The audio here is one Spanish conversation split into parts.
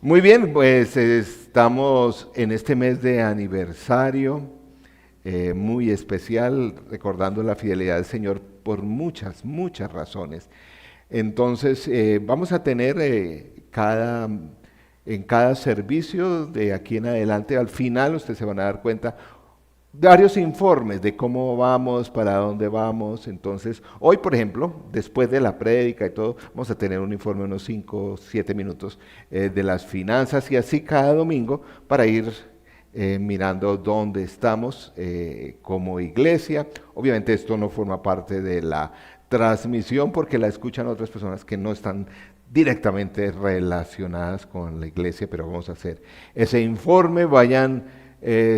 Muy bien, pues estamos en este mes de aniversario muy especial, recordando la fidelidad del Señor por muchas razones. Entonces, vamos a tener en cada servicio de aquí en adelante, al final ustedes se van a dar cuenta, varios informes de cómo vamos, para dónde vamos. Entonces, hoy, por ejemplo, después de la prédica y todo, vamos a tener un informe de unos 5 o 7 minutos de las finanzas y así cada domingo para ir mirando dónde estamos como iglesia. Obviamente esto no forma parte de la transmisión porque la escuchan otras personas que no están directamente relacionadas con la iglesia, pero vamos a hacer ese informe.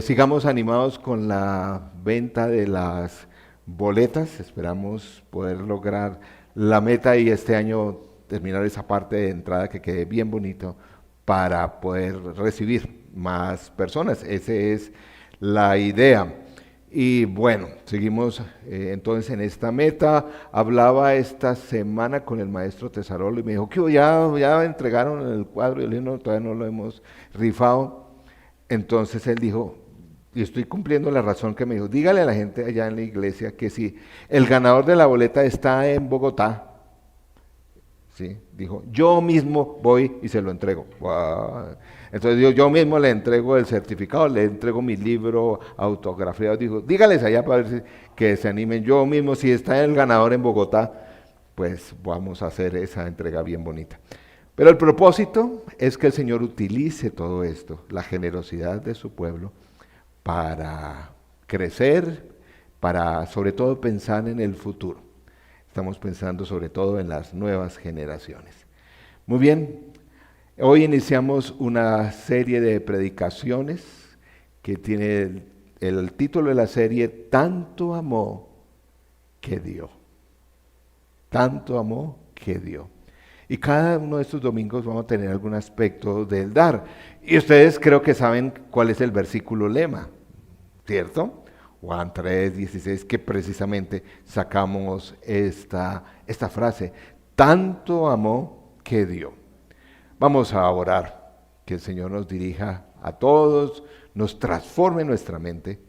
Sigamos animados con la venta de las boletas. Esperamos poder lograr la meta y este año terminar esa parte de entrada que quede bien bonito para poder recibir más personas. Esa es la idea. Y bueno, seguimos entonces en esta meta. Hablaba esta semana con el maestro Tesarolo y me dijo que ya entregaron el cuadro. Y yo le dije, no, todavía no lo hemos rifado. Entonces él dijo, y estoy cumpliendo la razón que me dijo, dígale a la gente allá en la iglesia que si el ganador de la boleta está en Bogotá, ¿sí? Dijo, yo mismo voy y se lo entrego. ¡Guau! Entonces yo mismo le entrego el certificado, le entrego mi libro autografiado. Dijo, dígales allá para ver que se animen. Yo mismo, si está el ganador en Bogotá, pues vamos a hacer esa entrega bien bonita. Pero el propósito es que el Señor utilice todo esto, la generosidad de su pueblo, para crecer, para sobre todo pensar en el futuro. Estamos pensando sobre todo en las nuevas generaciones. Muy bien, hoy iniciamos una serie de predicaciones que tiene el título de la serie, Tanto amó que dio. Tanto amó que dio. Y cada uno de estos domingos vamos a tener algún aspecto del dar. Y ustedes creo que saben cuál es el versículo lema, ¿cierto? Juan 3:16, que precisamente sacamos esta frase, tanto amó que dio. Vamos a orar, que el Señor nos dirija a todos, nos transforme nuestra mente,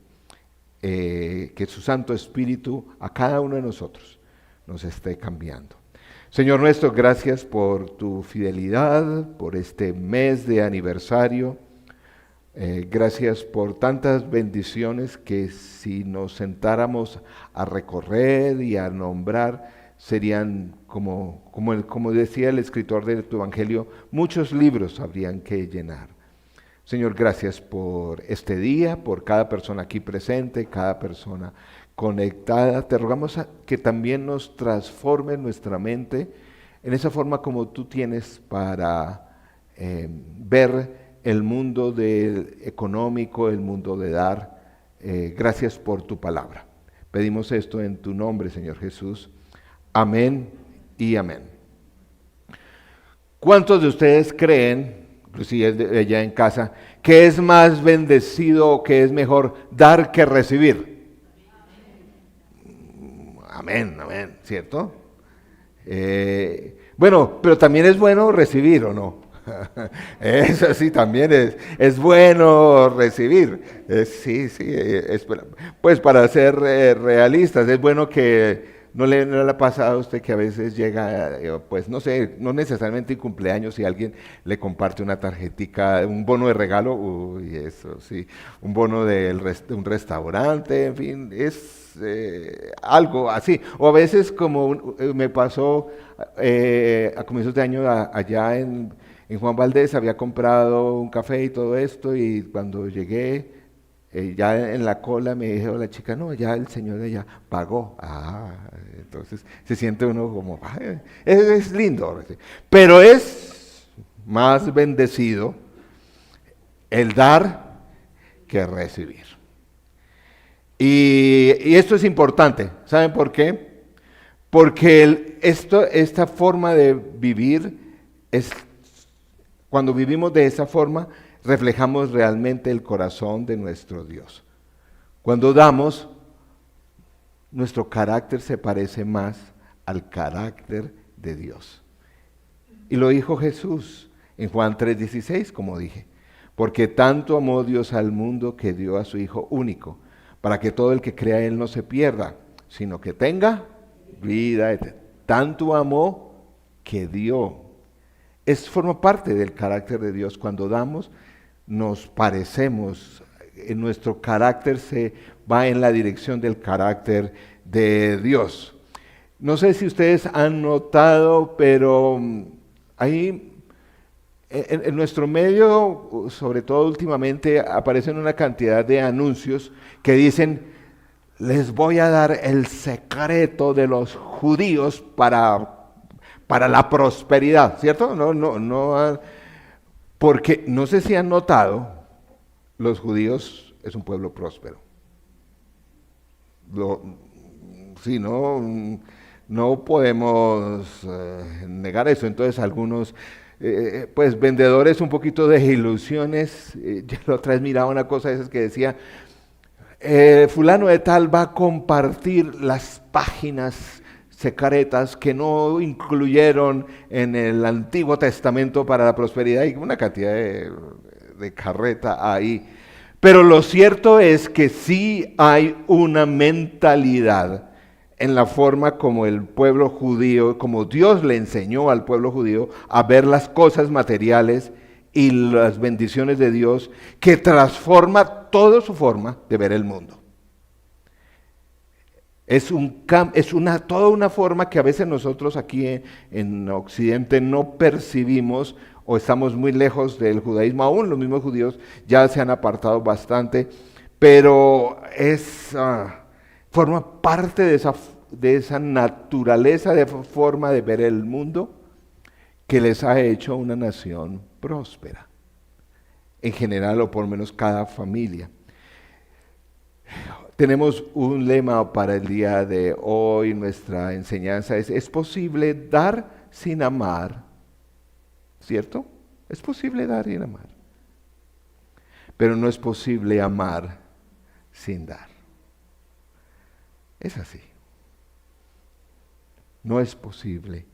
que su Santo Espíritu a cada uno de nosotros nos esté cambiando. Señor nuestro, gracias por tu fidelidad, por este mes de aniversario. Gracias por tantas bendiciones que si nos sentáramos a recorrer y a nombrar, serían como decía el escritor de tu Evangelio, muchos libros habrían que llenar. Señor, gracias por este día, por cada persona aquí presente, cada persona conectada. Te rogamos que también nos transforme nuestra mente en esa forma como tú tienes para ver el mundo económico, el mundo de dar. Gracias por tu palabra. Pedimos esto en tu nombre, Señor Jesús. Amén y amén. ¿Cuántos de ustedes creen, inclusive allá en casa, que es más bendecido o que es mejor dar que recibir? Amén, amén, ¿cierto? Bueno, pero también es bueno recibir, ¿o no? Eso sí, también es bueno recibir. Sí, sí, pues para ser realistas, es bueno que no le ha pasado a usted que a veces llega, pues no sé, no necesariamente en cumpleaños, si alguien le comparte una tarjetica, un bono de regalo, uy, eso sí, un bono de un restaurante, en fin, es algo así. O a veces como me pasó a comienzos de año allá en Juan Valdez, había comprado un café y todo esto, y cuando llegué, ya en la cola me dijo la chica, no, ya el señor de allá pagó. Entonces se siente uno como, es lindo, pero es más bendecido el dar que recibir. Y esto es importante, ¿saben por qué? Porque esta forma de vivir es, cuando vivimos de esa forma, reflejamos realmente el corazón de nuestro Dios. Cuando damos, nuestro carácter se parece más al carácter de Dios. Y lo dijo Jesús En Juan 3:16, como dije, porque tanto amó Dios al mundo que dio a su Hijo único, para que todo el que crea en Él no se pierda, sino que tenga vida eterna. Tanto amó que dio. Forma parte del carácter de Dios. Cuando damos, nos parecemos, nuestro carácter se va en la dirección del carácter de Dios. No sé si ustedes han notado, pero ahí en nuestro medio, sobre todo últimamente, aparecen una cantidad de anuncios que dicen: les voy a dar el secreto de los judíos para la prosperidad, ¿cierto? Porque no sé si han notado, los judíos es un pueblo próspero. Sí, no podemos negar eso. Entonces algunos, pues vendedores un poquito de ilusiones, yo la otra vez miraba una cosa de esas que decía, fulano de tal va a compartir las páginas secretas que no incluyeron en el Antiguo Testamento para la prosperidad, y una cantidad de carreta ahí. Pero lo cierto es que sí hay una mentalidad en la forma como el pueblo judío, como Dios le enseñó al pueblo judío a ver las cosas materiales y las bendiciones de Dios, que transforma toda su forma de ver el mundo. Toda una forma que a veces nosotros aquí en Occidente no percibimos, o estamos muy lejos del judaísmo. Aún los mismos judíos ya se han apartado bastante, pero forma parte de esa naturaleza, de forma de ver el mundo que les ha hecho una nación próspera, en general, o por lo menos cada familia. Tenemos un lema para el día de hoy. Nuestra enseñanza es posible dar sin amar, ¿cierto? Es posible dar sin amar, pero no es posible amar sin dar. Es así. No es posible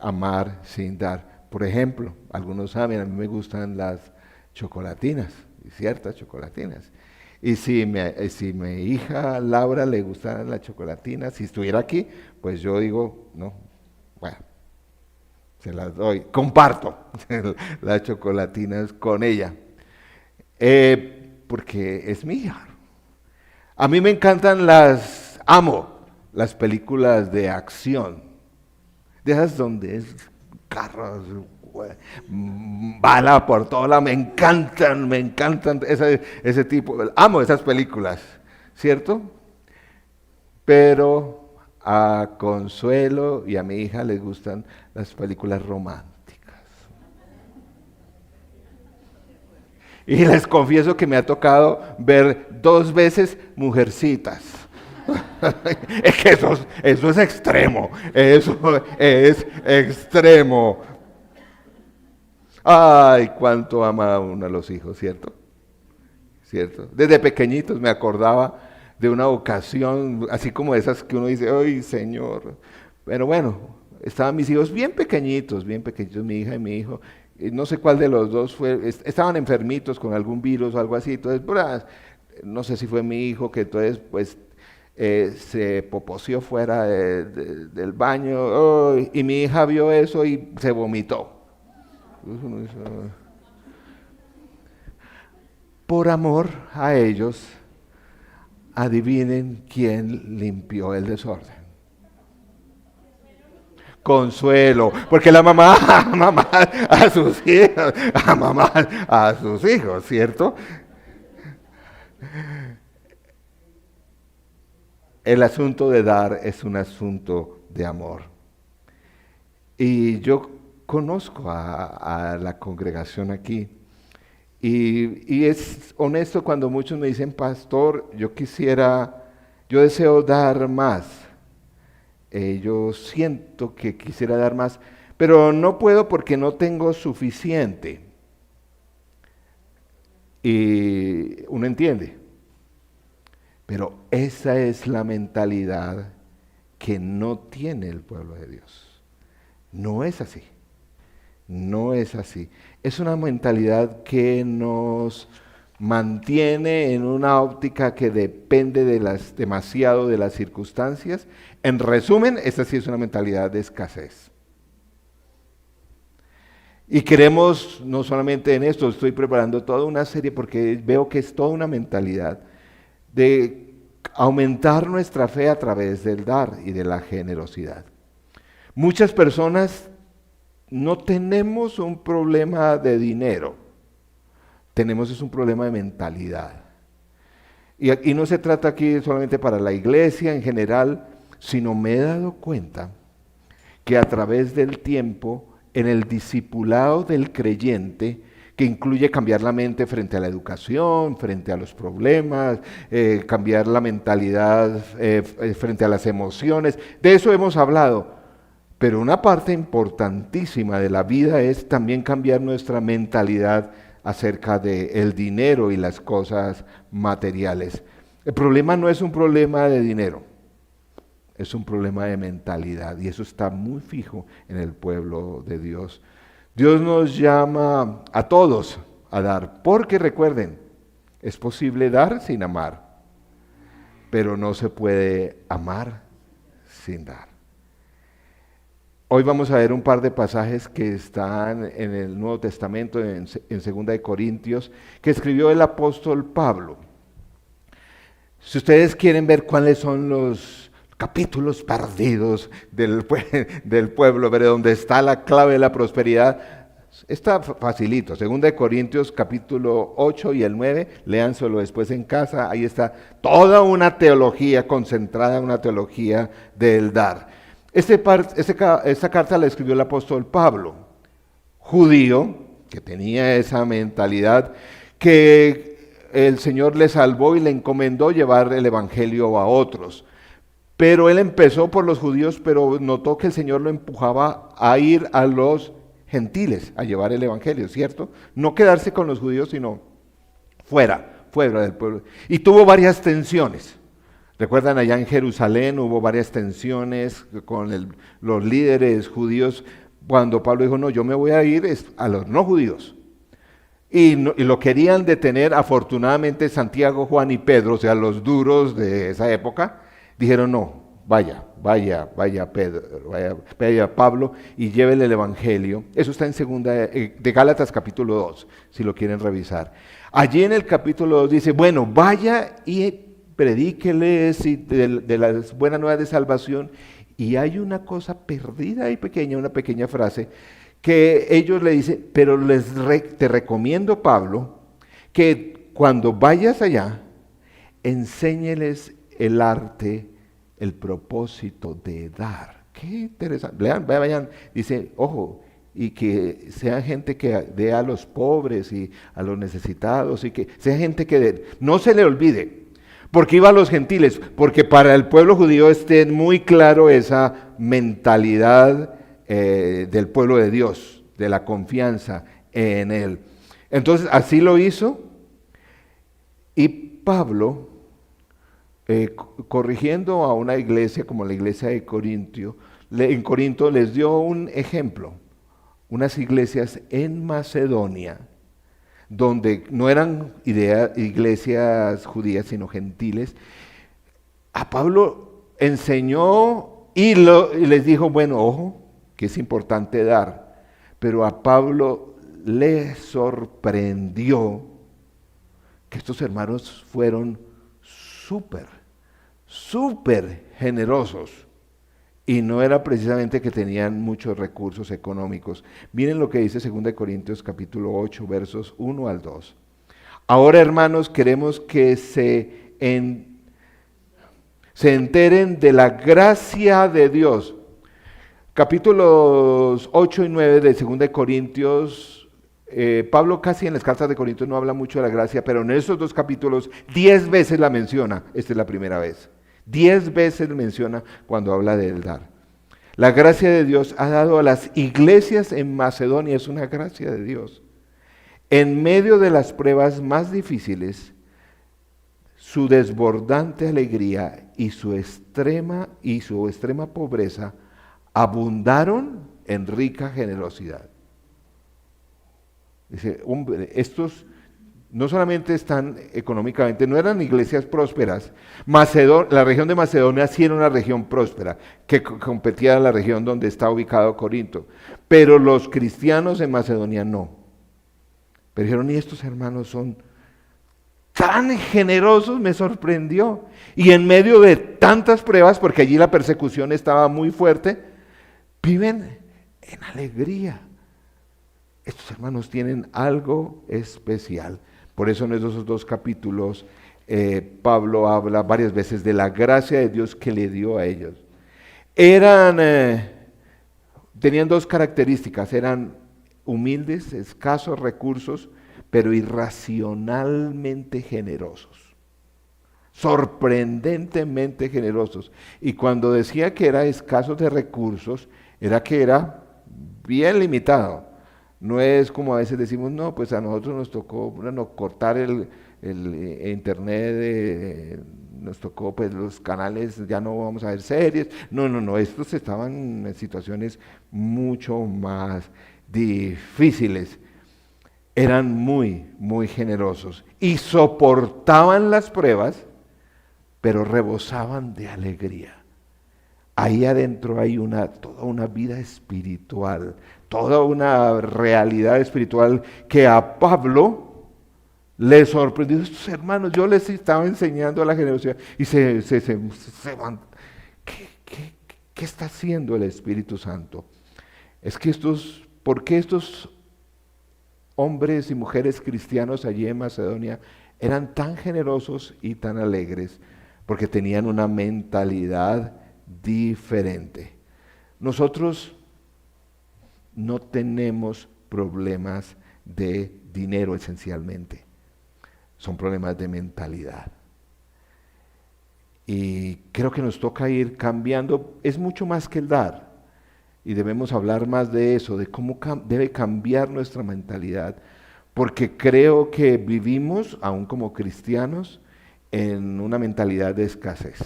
amar sin dar. Por ejemplo, algunos saben, a mí me gustan las chocolatinas, ciertas chocolatinas. Y si mi hija Laura le gustaran las chocolatinas, si estuviera aquí, pues yo digo, no, bueno, se las doy, comparto las chocolatinas con ella, porque es mi hija. A mí me encantan amo las películas de acción, de esas donde es carros, bala por todo lado, me encantan ese tipo, amo esas películas, ¿cierto? Pero a Consuelo y a mi hija les gustan las películas románticas. Y les confieso que me ha tocado ver 2 veces Mujercitas. Es que eso es extremo, eso es extremo. Ay, cuánto ama uno a los hijos, ¿cierto? ¿Cierto? Desde pequeñitos me acordaba de una ocasión, así como esas que uno dice, ¡ay, Señor! Pero bueno, estaban mis hijos bien pequeñitos, mi hija y mi hijo, y no sé cuál de los dos estaban enfermitos con algún virus o algo así, entonces, no sé si fue mi hijo que entonces, pues, se poposeó fuera del baño, y mi hija vio eso y se vomitó. Por amor a ellos, adivinen quién limpió el desorden. Consuelo, porque la mamá a sus hijos, mamá a sus hijos, ¿cierto? El asunto de dar es un asunto de amor. Y yo conozco a la congregación aquí. Y es honesto cuando muchos me dicen, pastor, yo deseo dar más. Yo siento que quisiera dar más, pero no puedo porque no tengo suficiente. Y uno entiende. Pero esa es la mentalidad que no tiene el pueblo de Dios. No es así. No es así. Es una mentalidad que nos mantiene en una óptica que depende demasiado de las circunstancias. En resumen, esta sí es una mentalidad de escasez. Y queremos, no solamente en esto, estoy preparando toda una serie porque veo que es toda una mentalidad de aumentar nuestra fe a través del dar y de la generosidad. Muchas personas no tenemos un problema de dinero, tenemos un problema de mentalidad. Y no se trata aquí solamente para la iglesia en general, sino me he dado cuenta que a través del tiempo, en el discipulado del creyente, que incluye cambiar la mente frente a la educación, frente a los problemas, cambiar la mentalidad frente a las emociones, de eso hemos hablado. Pero una parte importantísima de la vida es también cambiar nuestra mentalidad acerca del dinero y las cosas materiales. El problema no es un problema de dinero, es un problema de mentalidad y eso está muy fijo en el pueblo de Dios. Dios nos llama a todos a dar, porque recuerden, es posible dar sin amar, pero no se puede amar sin dar. Hoy vamos a ver un par de pasajes que están en el Nuevo Testamento, en 2 de Corintios, que escribió el apóstol Pablo. Si ustedes quieren ver cuáles son los capítulos perdidos del pueblo, pero donde está la clave de la prosperidad, está facilito. 2 de Corintios capítulo 8 y el 9, léanselo después en casa, ahí está toda una teología concentrada, una teología del dar. Esta carta la escribió el apóstol Pablo, judío, que tenía esa mentalidad, que el Señor le salvó y le encomendó llevar el evangelio a otros. Pero él empezó por los judíos, pero notó que el Señor lo empujaba a ir a los gentiles, a llevar el evangelio, ¿cierto? No quedarse con los judíos, sino fuera del pueblo. Y tuvo varias tensiones. Recuerdan, allá en Jerusalén hubo varias tensiones con los líderes judíos cuando Pablo dijo, no, yo me voy a ir a los no judíos. Y lo querían detener, afortunadamente Santiago, Juan y Pedro, o sea, los duros de esa época, dijeron, no, vaya Pedro, vaya Pablo y llévele el evangelio. Eso está en segunda de Gálatas capítulo 2, si lo quieren revisar. Allí en el capítulo 2 dice, bueno, vaya y predíqueles de las buenas nuevas de salvación. Y hay una cosa perdida y pequeña, una pequeña frase, que ellos le dicen, pero te recomiendo, Pablo, que cuando vayas allá, enséñeles el arte, el propósito de dar. Qué interesante. Vayan, dice, ojo, y que sea gente que dé a los pobres y a los necesitados, y que sea gente que dé. No se le olvide. Porque iba a los gentiles, porque para el pueblo judío esté muy claro esa mentalidad del pueblo de Dios, de la confianza en Él. Entonces así lo hizo y Pablo, corrigiendo a una iglesia como la iglesia de Corinto, les dio un ejemplo, unas iglesias en Macedonia, donde no eran iglesias judías, sino gentiles. A Pablo enseñó y les dijo, bueno, ojo, que es importante dar, pero a Pablo le sorprendió que estos hermanos fueron súper generosos. Y no era precisamente que tenían muchos recursos económicos. Miren lo que dice 2 Corintios capítulo 8, versos 1 al 2. Ahora, hermanos, queremos que se enteren de la gracia de Dios. Capítulos 8 y 9 de 2 Corintios, Pablo casi en las cartas de Corintios no habla mucho de la gracia, pero en esos dos capítulos 10 veces la menciona. Esta es la primera vez. 10 veces menciona cuando habla del dar. La gracia de Dios ha dado a las iglesias en Macedonia, es una gracia de Dios. En medio de las pruebas más difíciles, su desbordante alegría y su extrema pobreza abundaron en rica generosidad. Dice, hombre, estos no solamente están económicamente, no eran iglesias prósperas. La región de Macedonia sí era una región próspera, que competía a la región donde está ubicado Corinto. Pero los cristianos en Macedonia no. Pero dijeron, y estos hermanos son tan generosos, me sorprendió. Y en medio de tantas pruebas, porque allí la persecución estaba muy fuerte, viven en alegría. Estos hermanos tienen algo especial. Por eso en esos 2 capítulos Pablo habla varias veces de la gracia de Dios que le dio a ellos. Tenían 2 características, eran humildes, escasos recursos, pero irracionalmente generosos, sorprendentemente generosos. Y cuando decía que era escasos de recursos, era que era bien limitado. No es como a veces decimos, no, pues a nosotros nos tocó cortar el internet, nos tocó pues los canales, ya no vamos a ver series. No, estos estaban en situaciones mucho más difíciles. Eran muy, muy generosos y soportaban las pruebas, pero rebosaban de alegría. Ahí adentro hay toda una vida espiritual, toda una realidad espiritual que a Pablo le sorprendió. Estos hermanos, yo les estaba enseñando la generosidad y se van. ¿Qué está haciendo el Espíritu Santo? Es que ¿por qué estos hombres y mujeres cristianos allí en Macedonia eran tan generosos y tan alegres? Porque tenían una mentalidad diferente. Nosotros no tenemos problemas de dinero esencialmente, son problemas de mentalidad. Y creo que nos toca ir cambiando, es mucho más que el dar, y debemos hablar más de eso, de cómo debe cambiar nuestra mentalidad, porque creo que vivimos, aún como cristianos, en una mentalidad de escasez.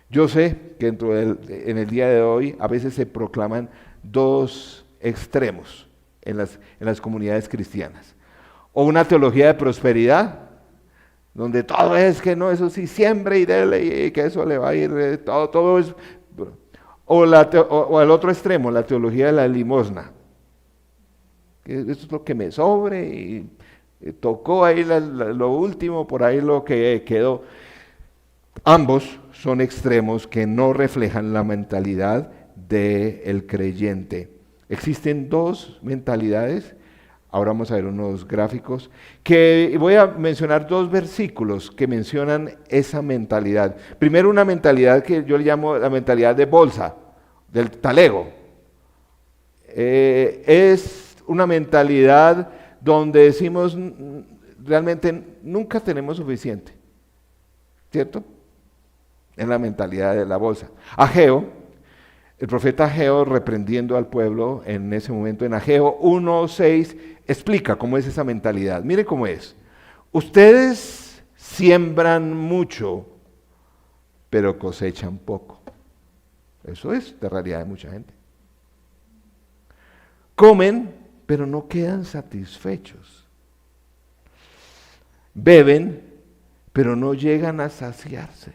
Yo sé que en el día de hoy a veces se proclaman 2 extremos en las comunidades cristianas. O una teología de prosperidad, donde todo es que no, eso sí, siembre y dele y que eso le va a ir, todo es... O al otro extremo, la teología de la limosna. Esto es lo que me sobre y tocó ahí lo último, por ahí lo que quedó. Ambos son extremos que no reflejan la mentalidad del creyente. Existen 2 mentalidades. Ahora vamos a ver unos gráficos que voy a mencionar 2 versículos que mencionan esa mentalidad. Primero, una mentalidad que yo le llamo la mentalidad de bolsa, del talego. Es una mentalidad donde decimos realmente nunca tenemos suficiente, ¿cierto? Es la mentalidad de la bolsa. Ageo, el profeta Ageo reprendiendo al pueblo en ese momento, en Ageo 1:6, explica cómo es esa mentalidad. Mire cómo es. Ustedes siembran mucho, pero cosechan poco. Eso es la realidad de mucha gente. Comen, pero no quedan satisfechos. Beben, pero no llegan a saciarse.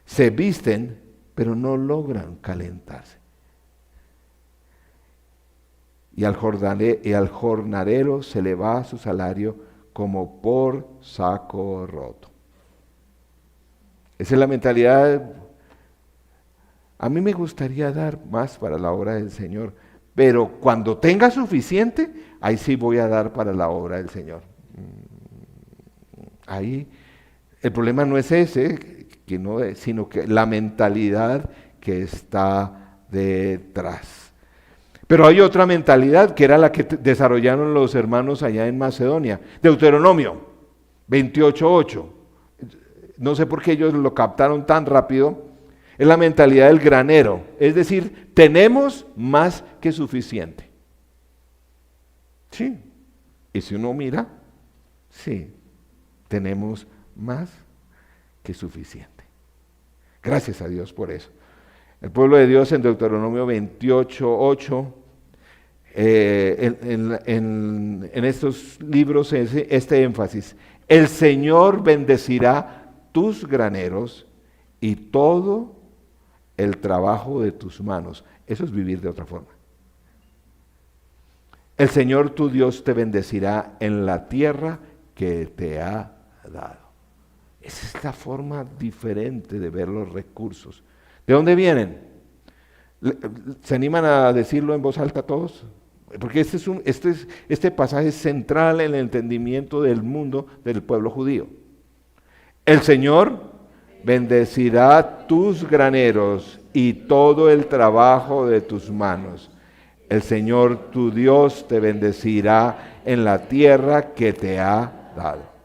Se visten, pero no logran calentarse. Y al jornalero se le va su salario como por saco roto. Esa es la mentalidad. A mí me gustaría dar más para la obra del Señor, pero cuando tenga suficiente, ahí sí voy a dar para la obra del Señor. Ahí el problema no es ese, sino que la mentalidad que está detrás. Pero hay otra mentalidad que era la que desarrollaron los hermanos allá en Macedonia. Deuteronomio 28:8. No sé por qué ellos lo captaron tan rápido. Es la mentalidad del granero. Es decir, tenemos más que suficiente. Sí. Y si uno mira, sí, tenemos más que suficiente. Gracias a Dios por eso. El pueblo de Dios en Deuteronomio 28:8 en estos libros este énfasis. El Señor bendecirá tus graneros y todo el trabajo de tus manos. Eso es vivir de otra forma. El Señor tu Dios te bendecirá en la tierra que te ha dado. Esa es la forma diferente de ver los recursos. ¿De dónde vienen? ¿Se animan a decirlo en voz alta todos? Porque este pasaje es central en el entendimiento del mundo del pueblo judío. El Señor bendecirá tus graneros y todo el trabajo de tus manos. El Señor tu Dios te bendecirá en la tierra que te ha dado.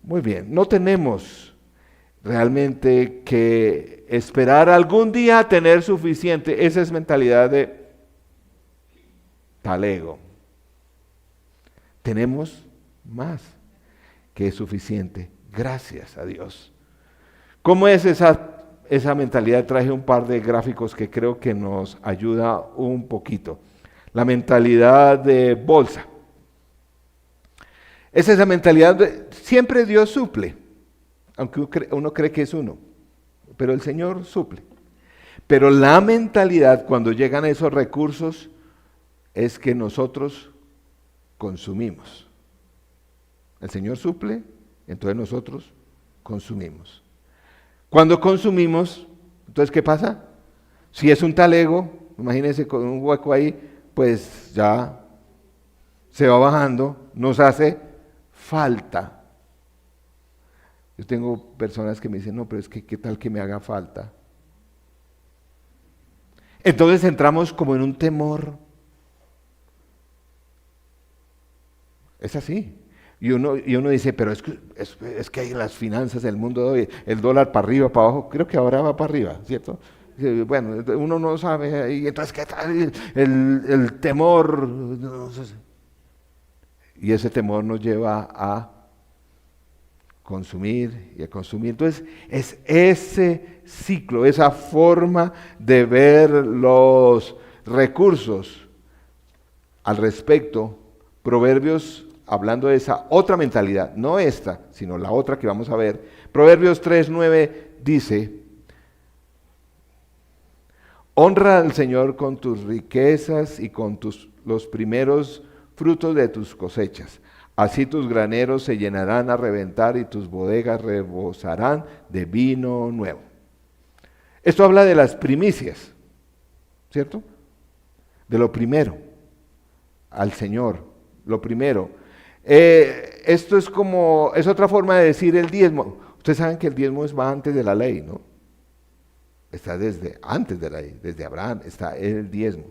Muy bien, no tenemos realmente que esperar algún día tener suficiente. Esa es mentalidad de talego. Tenemos más que suficiente, gracias a Dios. ¿Cómo es esa mentalidad? Traje un par de gráficos que creo que nos ayuda un poquito. La mentalidad de bolsa. Es esa mentalidad de siempre Dios suple, aunque uno cree que es uno, pero el Señor suple. Pero la mentalidad cuando llegan a esos recursos es que nosotros consumimos. El Señor suple, entonces nosotros consumimos. Cuando consumimos, entonces ¿qué pasa? Si es un talego, imagínense con un hueco ahí, pues ya se va bajando, nos hace falta. Yo tengo personas que me dicen, no, pero es que ¿qué tal que me haga falta? Entonces entramos como en un temor. Es así. Y uno dice, pero es que hay las finanzas del mundo de hoy, el dólar para arriba, para abajo, creo que ahora va para arriba, ¿cierto? Bueno, uno no sabe, y entonces ¿qué tal el temor? Y ese temor nos lleva a consumir y a consumir. Entonces es ese ciclo, esa forma de ver los recursos. Al respecto, Proverbios, hablando de esa otra mentalidad, no esta, sino la otra que vamos a ver, Proverbios 3:9 dice: honra al Señor con tus riquezas y con los primeros frutos de tus cosechas. Así tus graneros se llenarán a reventar y tus bodegas rebosarán de vino nuevo. Esto habla de las primicias, ¿cierto? De lo primero, al Señor, lo primero. Esto es otra forma de decir el diezmo. Ustedes saben que el diezmo va antes de la ley, ¿no? Está desde antes de la ley, desde Abraham está el diezmo.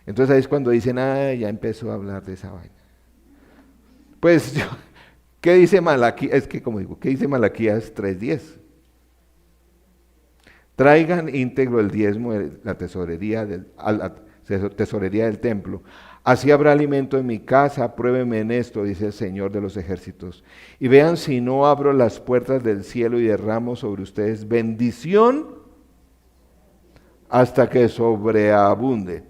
Entonces ahí es cuando dicen, ya empezó a hablar de esa vaina. Pues, ¿qué dice Malaquías? Es que como digo, ¿qué dice Malaquías 3:10? Traigan íntegro el diezmo de la tesorería del templo. Así habrá alimento en mi casa, pruébenme en esto, dice el Señor de los ejércitos. Y vean si no abro las puertas del cielo y derramo sobre ustedes bendición hasta que sobreabunde.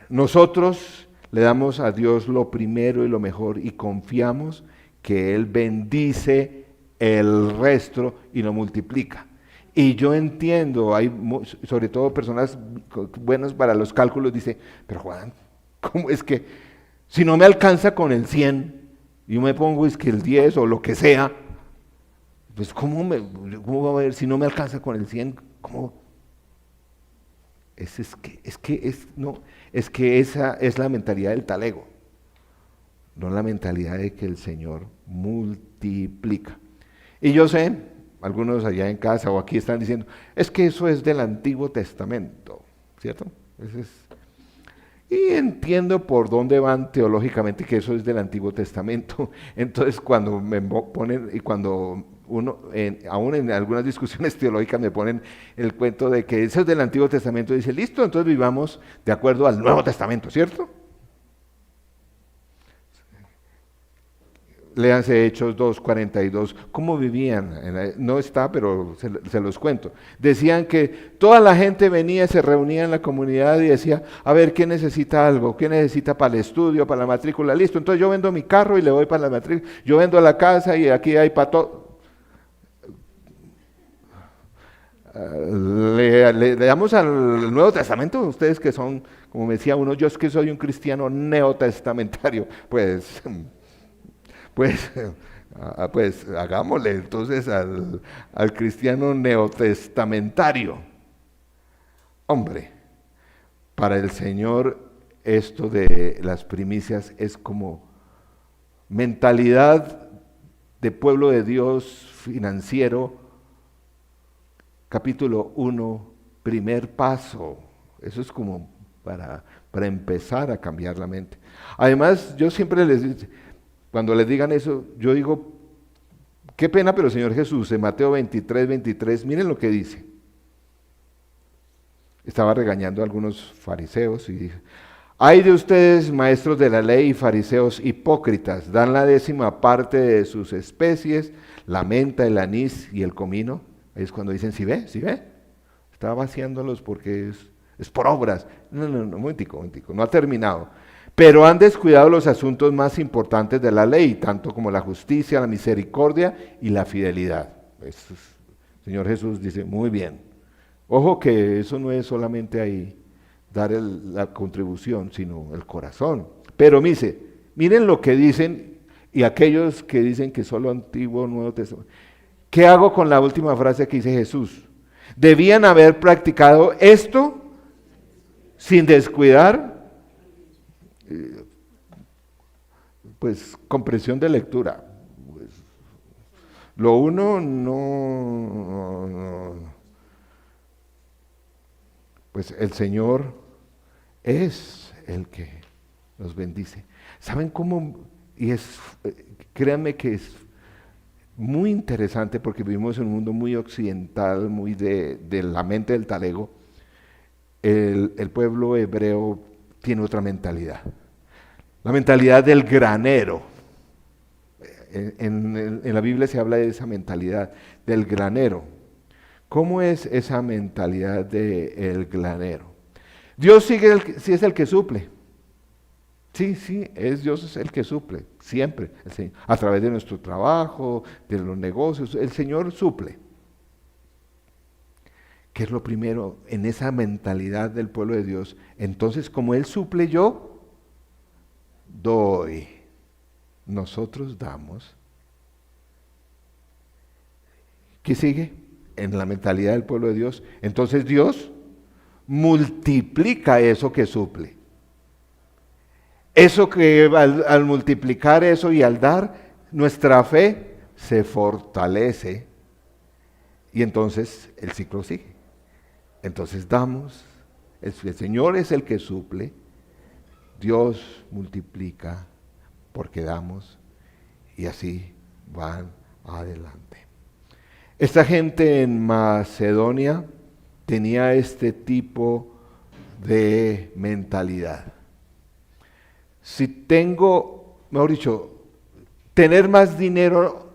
Nosotros le damos a Dios lo primero y lo mejor y confiamos que Él bendice el resto y lo multiplica. Y yo entiendo, hay sobre todo personas buenas para los cálculos, dice, pero Juan, ¿cómo es que si no me alcanza con el 100, yo me pongo es que el 10 o lo que sea, pues ¿cómo va a ver si no me alcanza con el 100? ¿Cómo? Es que esa es la mentalidad del talego, no la mentalidad de que el Señor multiplica. Y yo sé, algunos allá en casa o aquí están diciendo, es que eso es del Antiguo Testamento, ¿cierto? Y entiendo por dónde van teológicamente que eso es del Antiguo Testamento. Entonces cuando me ponen, y cuando aún en algunas discusiones teológicas me ponen el cuento de que eso es del Antiguo Testamento, dice, listo, entonces vivamos de acuerdo al Nuevo Testamento, ¿cierto? Léanse Hechos 2:42. ¿Cómo vivían? No está, pero se los cuento. Decían que toda la gente venía, se reunía en la comunidad y decía, a ver, ¿quién necesita algo? ¿Quién necesita para el estudio, para la matrícula? Listo, entonces yo vendo mi carro y le voy para la matrícula. Yo vendo la casa y aquí hay para todo. Le damos al Nuevo Testamento, ustedes que son, como me decía uno, yo es que soy un cristiano neotestamentario, pues, pues hagámosle entonces al cristiano neotestamentario. Hombre, para el Señor esto de las primicias es como mentalidad de pueblo de Dios financiero. Capítulo 1, primer paso. Eso es como para empezar a cambiar la mente. Además, yo siempre cuando les digan eso, yo digo, qué pena, pero Señor Jesús, en Mateo 23, miren lo que dice. Estaba regañando a algunos fariseos y dijo, ay de ustedes, maestros de la ley y fariseos hipócritas, dan la 10ª parte de sus especies, la menta, el anís y el comino. Ahí es cuando dicen, ¿sí ve? ¿Sí ve? Está vaciándolos porque es por obras. No, un momentico, no ha terminado. Pero han descuidado los asuntos más importantes de la ley, tanto como la justicia, la misericordia y la fidelidad. Señor Jesús dice, muy bien. Ojo que eso no es solamente ahí dar la contribución, sino el corazón. Pero miren lo que dicen, y aquellos que dicen que solo Antiguo, Nuevo Testamento. ¿Qué hago con la última frase que dice Jesús? Debían haber practicado esto sin descuidar, pues comprensión de lectura. Pues, lo uno no, pues el Señor es el que nos bendice. ¿Saben cómo? Y créanme que es muy interesante porque vivimos en un mundo muy occidental, muy de la mente del talego. El pueblo hebreo tiene otra mentalidad. La mentalidad del granero. En la Biblia se habla de esa mentalidad del granero. ¿Cómo es esa mentalidad del granero? Dios sí es el que suple. Sí, Dios es el que suple, siempre, a través de nuestro trabajo, de los negocios, el Señor suple. ¿Qué es lo primero en esa mentalidad del pueblo de Dios? Entonces, como Él suple, yo doy. Nosotros damos. ¿Qué sigue? En la mentalidad del pueblo de Dios. Entonces Dios multiplica eso que suple. Eso que al multiplicar eso y al dar, nuestra fe se fortalece y entonces el ciclo sigue. Entonces damos, el Señor es el que suple, Dios multiplica porque damos y así van adelante. Esta gente en Macedonia tenía este tipo de mentalidad. Si tengo, mejor dicho, tener más dinero,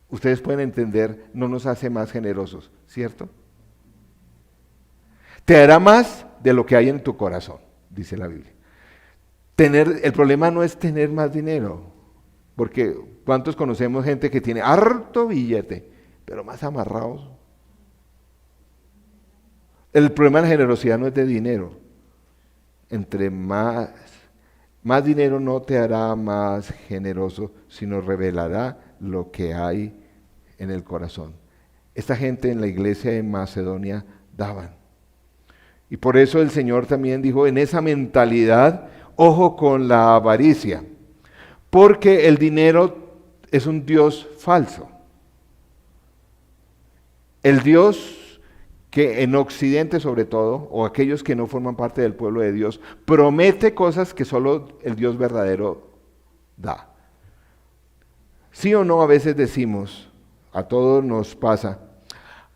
ustedes pueden entender, no nos hace más generosos, ¿cierto? Te dará más de lo que hay en tu corazón, dice la Biblia. El problema no es tener más dinero, porque ¿cuántos conocemos gente que tiene harto billete, pero más amarrados? El problema de la generosidad no es de dinero. Entre más dinero no te hará más generoso, sino revelará lo que hay en el corazón. Esta gente en la iglesia de Macedonia daban. Y por eso el Señor también dijo, en esa mentalidad, ojo con la avaricia, porque el dinero es un Dios falso. El Dios que en Occidente sobre todo, o aquellos que no forman parte del pueblo de Dios, promete cosas que solo el Dios verdadero da. Sí o no, a veces decimos, a todos nos pasa,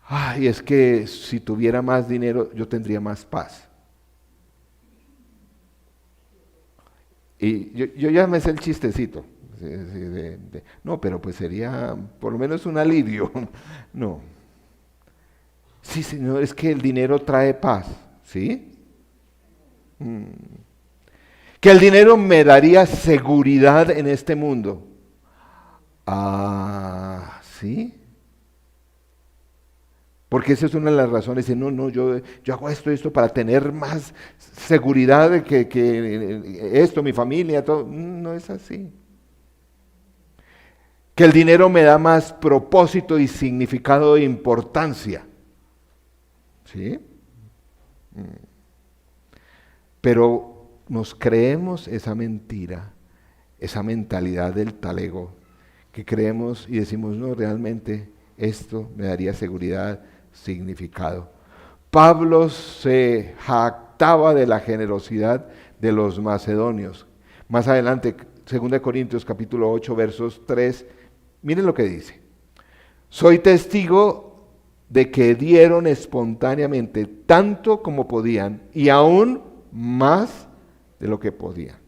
ay, es que si tuviera más dinero yo tendría más paz. Y yo ya me sé el chistecito, No, pero pues sería por lo menos un alivio. No. Sí, Señor, es que el dinero trae paz, ¿sí? Que el dinero me daría seguridad en este mundo. Ah, ¿sí? Porque esa es una de las razones. Dice, no, yo hago esto para tener más seguridad de que esto, mi familia, todo. No es así. Que el dinero me da más propósito y significado e importancia. ¿Sí? Pero nos creemos esa mentira, esa mentalidad del talego, que creemos y decimos, no, realmente esto me daría seguridad, significado. Pablo se jactaba de la generosidad de los macedonios. Más adelante, 2 Corintios capítulo 8, versos 3, miren lo que dice. Soy testigo de que dieron espontáneamente tanto como podían y aún más de lo que podían.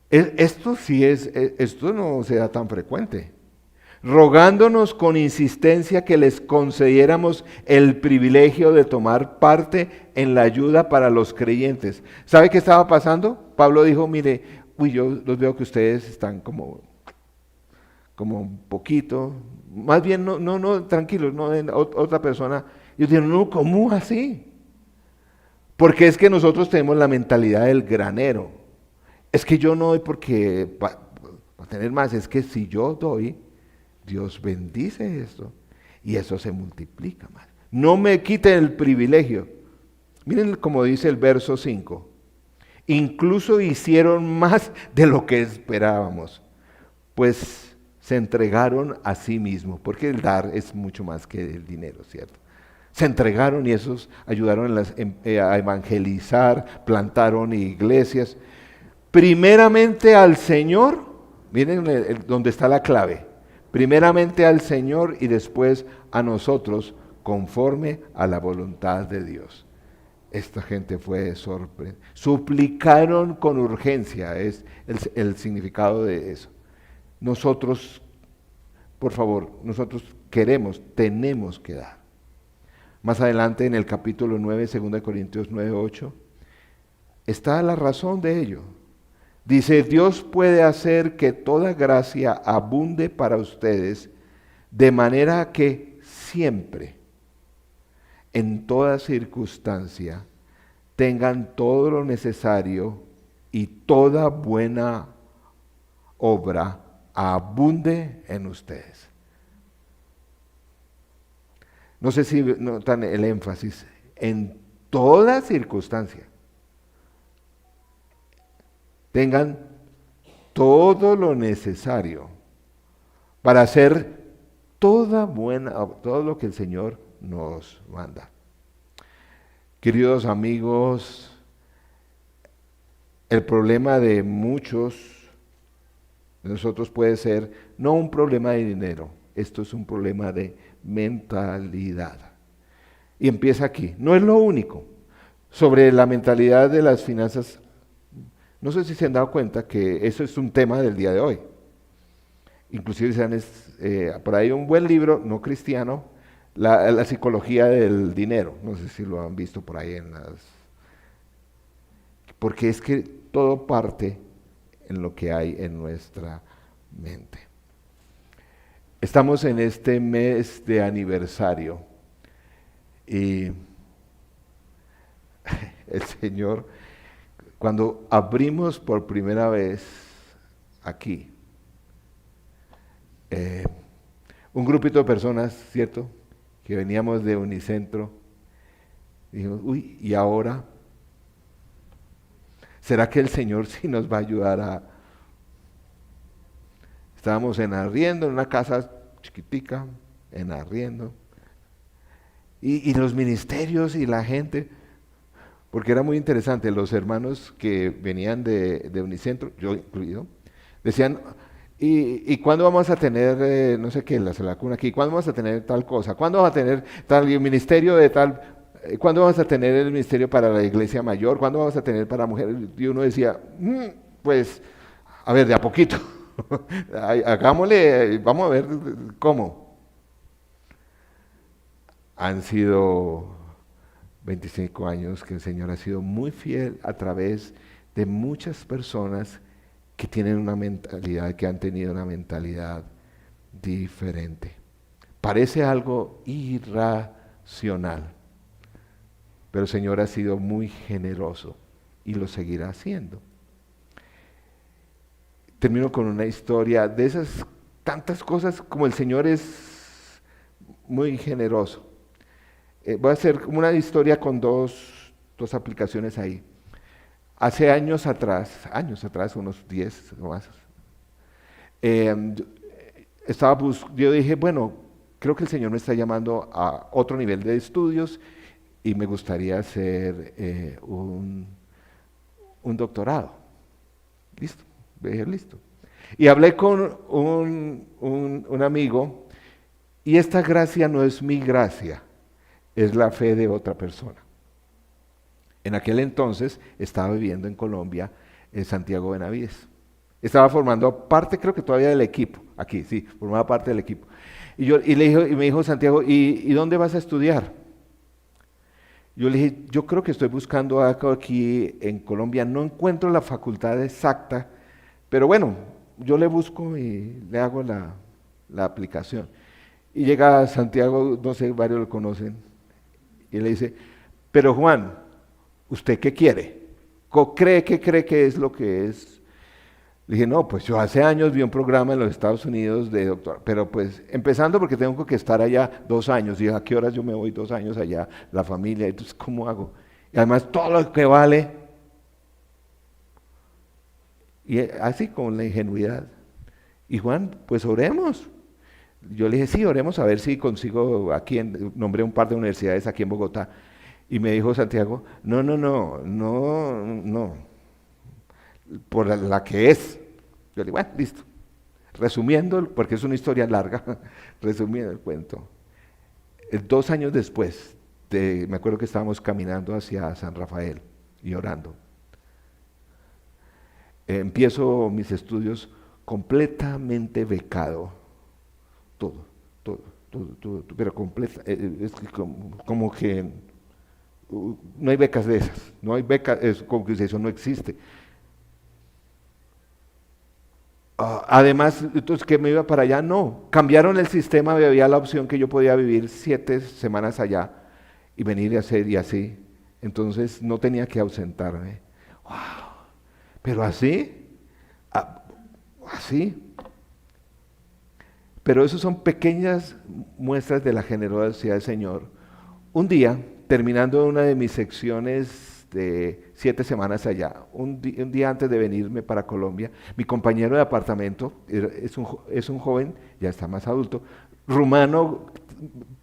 Esto no se da tan frecuente. Rogándonos con insistencia que les concediéramos el privilegio de tomar parte en la ayuda para los creyentes. ¿Sabe qué estaba pasando? Pablo dijo, mire, yo los veo que ustedes están como un poquito, más bien no, tranquilos, no, otra persona. Y ellos dijeron, no, ¿cómo así? Porque es que nosotros tenemos la mentalidad del granero. Es que yo no doy porque para tener más, es que si yo doy, Dios bendice esto y eso se multiplica más. No me quiten el privilegio. Miren como dice el verso 5. Incluso hicieron más de lo que esperábamos, pues se entregaron a sí mismos, porque el dar es mucho más que el dinero, ¿cierto? Se entregaron y esos ayudaron a evangelizar, plantaron iglesias. Primeramente al Señor, miren donde está la clave, primeramente al Señor y después a nosotros conforme a la voluntad de Dios. Esta gente fue sorprendida. Suplicaron con urgencia, es el significado de eso. Nosotros, por favor, nosotros tenemos que dar. Más adelante en el capítulo 9, 2 Corintios 9, 8, está la razón de ello. Dice, Dios puede hacer que toda gracia abunde para ustedes, de manera que siempre, en toda circunstancia, tengan todo lo necesario y toda buena obra abunde en ustedes. No sé si notan el énfasis, en toda circunstancia. Tengan todo lo necesario para hacer todo lo que el Señor nos manda. Queridos amigos, el problema de muchos de nosotros puede ser no un problema de dinero, esto es un problema de mentalidad. Y empieza aquí, no es lo único. Sobre la mentalidad de las finanzas, no sé si se han dado cuenta que eso es un tema del día de hoy. Inclusive por ahí un buen libro, no cristiano, la psicología del dinero. No sé si lo han visto por ahí porque es que todo parte en lo que hay en nuestra mente. Estamos en este mes de aniversario y el Señor, cuando abrimos por primera vez aquí, un grupito de personas, ¿cierto?, que veníamos de Unicentro, dijimos, ¿y ahora? ¿Será que el Señor sí nos va a ayudar Estábamos en arriendo, en una casa chiquitica, en arriendo, y los ministerios y la gente, porque era muy interesante, los hermanos que venían de Unicentro, yo incluido, decían, ¿y cuándo vamos a tener, no sé qué, la cuna aquí? ¿Cuándo vamos a tener tal cosa? ¿Cuándo vamos a tener tal ministerio de tal? ¿Cuándo vamos a tener el ministerio para la iglesia mayor? ¿Cuándo vamos a tener para mujeres? Y uno decía, pues A ver, de a poquito. Hagámosle, vamos a ver cómo. Han sido 25 años que el Señor ha sido muy fiel a través de muchas personas que tienen una mentalidad, que han tenido una mentalidad diferente. Parece algo irracional, pero el Señor ha sido muy generoso y lo seguirá haciendo. Termino con una historia de esas tantas cosas como el Señor es muy generoso. Voy a hacer una historia con dos aplicaciones ahí. Hace años atrás, unos 10 o más, eh, yo dije, bueno, creo que el Señor me está llamando a otro nivel de estudios y me gustaría hacer un doctorado. Listo, dije, listo. Y hablé con un amigo y esta gracia no es mi gracia, es la fe de otra persona. En aquel entonces estaba viviendo en Colombia, en Santiago Benavides. Estaba formando parte, creo que todavía del equipo, aquí, sí, formaba parte del equipo. Y me dijo Santiago, ¿y dónde vas a estudiar? Yo le dije, yo creo que estoy buscando algo aquí en Colombia, no encuentro la facultad exacta, pero bueno, yo le busco y le hago la aplicación. Y llega a Santiago, no sé, varios lo conocen, y le dice, pero Juan, ¿usted qué quiere? ¿Qué cree que es lo que es? Le dije, no, pues yo hace años vi un programa en los Estados Unidos de doctor, pero pues empezando porque tengo que estar allá 2 años. Y dije, ¿a qué horas yo me voy 2 años allá? La familia, entonces, ¿cómo hago? Y además todo lo que vale. Y así con la ingenuidad. Y Juan, pues oremos. Yo le dije, sí, oremos a ver si consigo aquí, nombré un par de universidades aquí en Bogotá. Y me dijo Santiago, no, por la que es. Yo le dije, bueno, listo. Resumiendo, porque es una historia larga, resumiendo el cuento. 2 años después, me acuerdo que estábamos caminando hacia San Rafael y orando. Empiezo mis estudios completamente becado. Todo, todo, pero completa. Es como que no hay becas de esas, no hay becas, como que eso no existe. Además, entonces que me iba para allá, no. Cambiaron el sistema, había la opción que yo podía vivir 7 semanas allá y venir y hacer y así. Entonces no tenía que ausentarme. ¡Wow! Pero así, así. Pero eso son pequeñas muestras de la generosidad del Señor. Un día, terminando una de mis secciones de 7 semanas allá, un día antes de venirme para Colombia, mi compañero de apartamento, es un joven, ya está más adulto, rumano,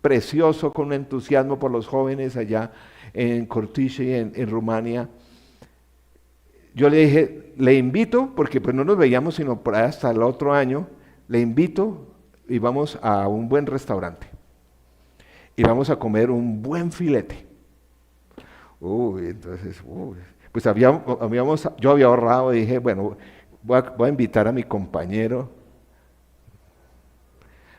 precioso, con entusiasmo por los jóvenes allá en Cortice, en Rumania. Yo le dije, le invito, porque pues no nos veíamos sino por ahí hasta el otro año, le invito y vamos a un buen restaurante. Y vamos a comer un buen filete. Entonces, pues yo había ahorrado y dije, bueno, voy a invitar a mi compañero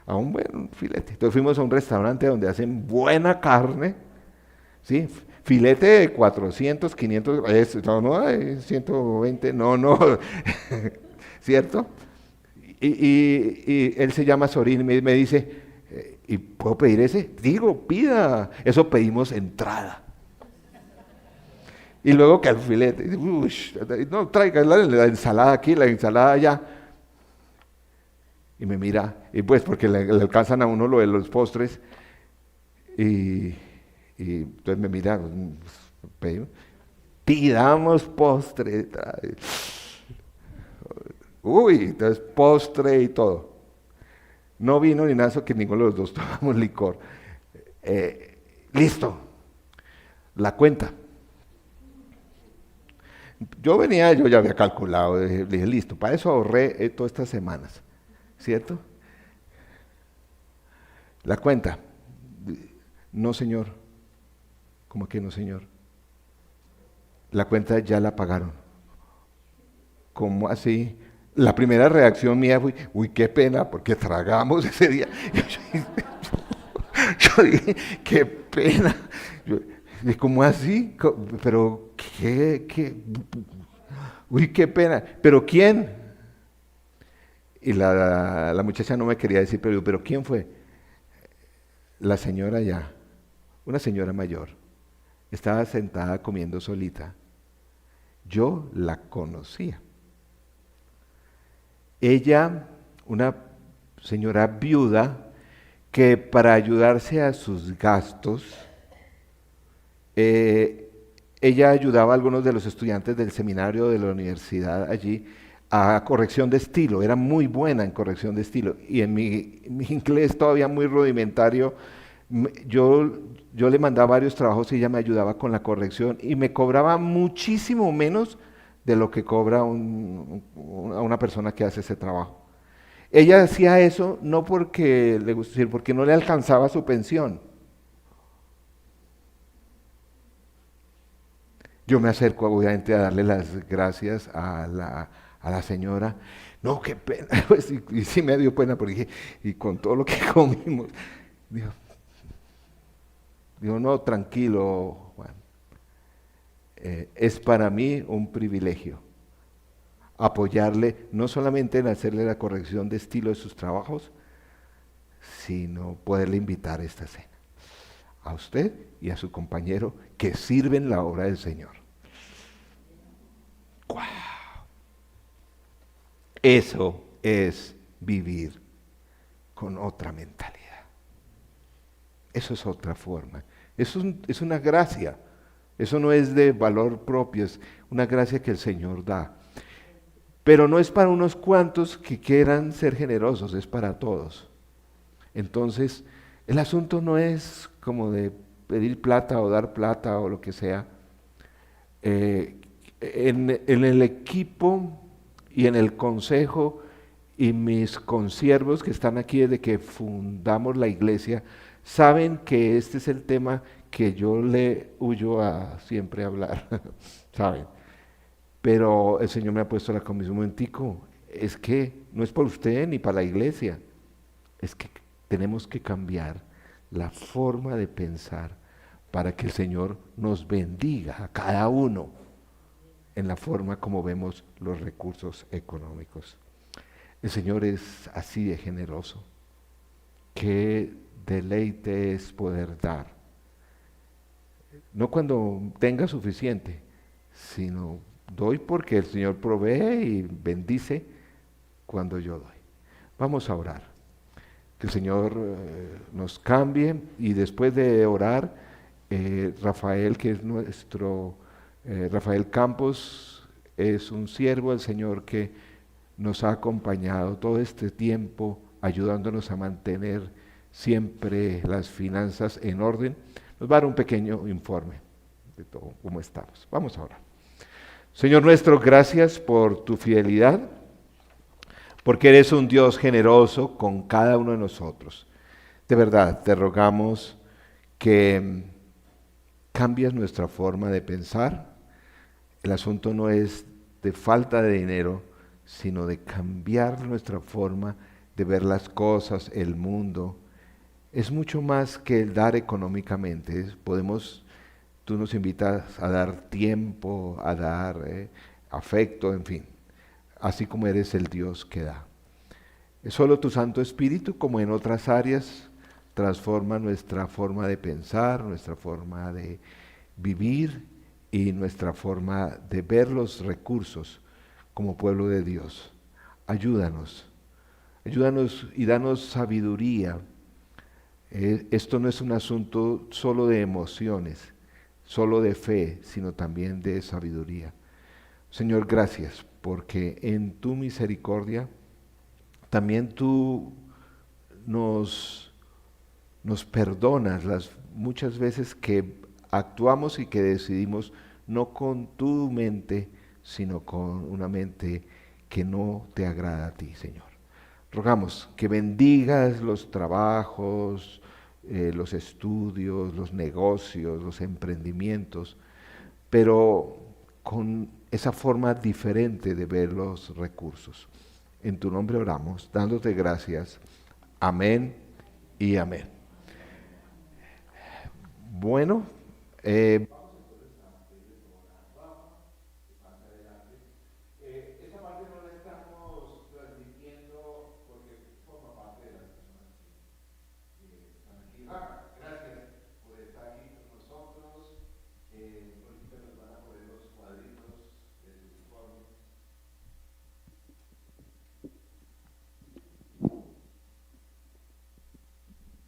a un buen filete. Entonces fuimos a un restaurante donde hacen buena carne, ¿sí? Filete de 400, 500, no, 120, no, ¿cierto? Y él se llama Sorín y me dice, ¿y puedo pedir ese? Digo, pida. Eso pedimos entrada. Y luego que el filete, no, traiga la ensalada aquí, la ensalada allá. Y me mira, y pues porque le alcanzan a uno lo de los postres. Y entonces me mira, pidamos postre. Entonces postre y todo. No vino ni nada, eso que ninguno de los dos tomamos licor. Listo, la cuenta. Yo ya había calculado, dije, listo, para eso ahorré todas estas semanas, ¿cierto? La cuenta. No, señor. ¿Cómo que no, señor? La cuenta ya la pagaron. ¿Cómo así? La primera reacción mía fue, uy, qué pena, porque tragamos ese día. Yo dije, qué pena. Yo, ¿cómo así? Pero, ¿qué? Uy, qué pena. ¿Pero quién? Y la muchacha no me quería decir, pero ¿quién fue? La señora ya, una señora mayor, estaba sentada comiendo solita. Yo la conocía. Ella, una señora viuda, que para ayudarse a sus gastos, eh, ella ayudaba a algunos de los estudiantes del seminario de la universidad allí a corrección de estilo, era muy buena en corrección de estilo. Y en mi inglés todavía muy rudimentario, yo le mandaba varios trabajos y ella me ayudaba con la corrección y me cobraba muchísimo menos de lo que cobra a una persona que hace ese trabajo. Ella hacía eso no porque le gustaba, porque no le alcanzaba su pensión. Yo me acerco obviamente a darle las gracias a la señora. No, qué pena. Pues, y sí me dio pena porque dije, y con todo lo que comimos. Dijo, no, tranquilo, Juan. Es para mí un privilegio apoyarle, no solamente en hacerle la corrección de estilo de sus trabajos, sino poderle invitar a esta cena. A usted y a su compañero que sirven la obra del Señor. ¡Wow! Eso es vivir con otra mentalidad. Eso es otra forma. Es una gracia. Eso no es de valor propio, es una gracia que el Señor da. Pero no es para unos cuantos que quieran ser generosos, es para todos. Entonces, el asunto no es como de pedir plata o dar plata o lo que sea. En el equipo y en el consejo y mis consiervos que están aquí desde que fundamos la iglesia, saben que este es el tema que yo le huyo a siempre hablar, ¿saben? Pero el Señor me ha puesto la comisión un momentico, es que no es por usted ni para la iglesia, es que tenemos que cambiar la forma de pensar para que el Señor nos bendiga a cada uno en la forma como vemos los recursos económicos. El Señor es así de generoso. Qué deleite es poder dar. No cuando tenga suficiente, sino doy porque el Señor provee y bendice cuando yo doy. Vamos a orar. Que el Señor nos cambie y después de orar, Rafael, que es Rafael Campos, es un siervo del Señor que nos ha acompañado todo este tiempo, ayudándonos a mantener siempre las finanzas en orden. Nos va a dar un pequeño informe de todo, cómo estamos. Vamos a orar. Señor nuestro, gracias por tu fidelidad, porque eres un Dios generoso con cada uno de nosotros. De verdad, te rogamos que cambies nuestra forma de pensar. El asunto no es de falta de dinero, sino de cambiar nuestra forma de ver las cosas, el mundo. Es mucho más que el dar económicamente. Tú nos invitas a dar tiempo, a dar afecto, en fin, así como eres el Dios que da. Es solo tu Santo Espíritu, como en otras áreas, transforma nuestra forma de pensar, nuestra forma de vivir y nuestra forma de ver los recursos como pueblo de Dios. Ayúdanos y danos sabiduría. Esto no es un asunto solo de emociones, solo de fe, sino también de sabiduría. Señor, gracias, porque en tu misericordia también tú nos perdonas las muchas veces que actuamos y que decidimos no con tu mente, sino con una mente que no te agrada a ti, Señor. Rogamos que bendigas los trabajos, los estudios, los negocios, los emprendimientos, pero con esa forma diferente de ver los recursos. En tu nombre oramos, dándote gracias. Amén y amén. Bueno, esta parte no la estamos transmitiendo porque forma parte de las personas que están aquí. Rafa, gracias por estar aquí con nosotros.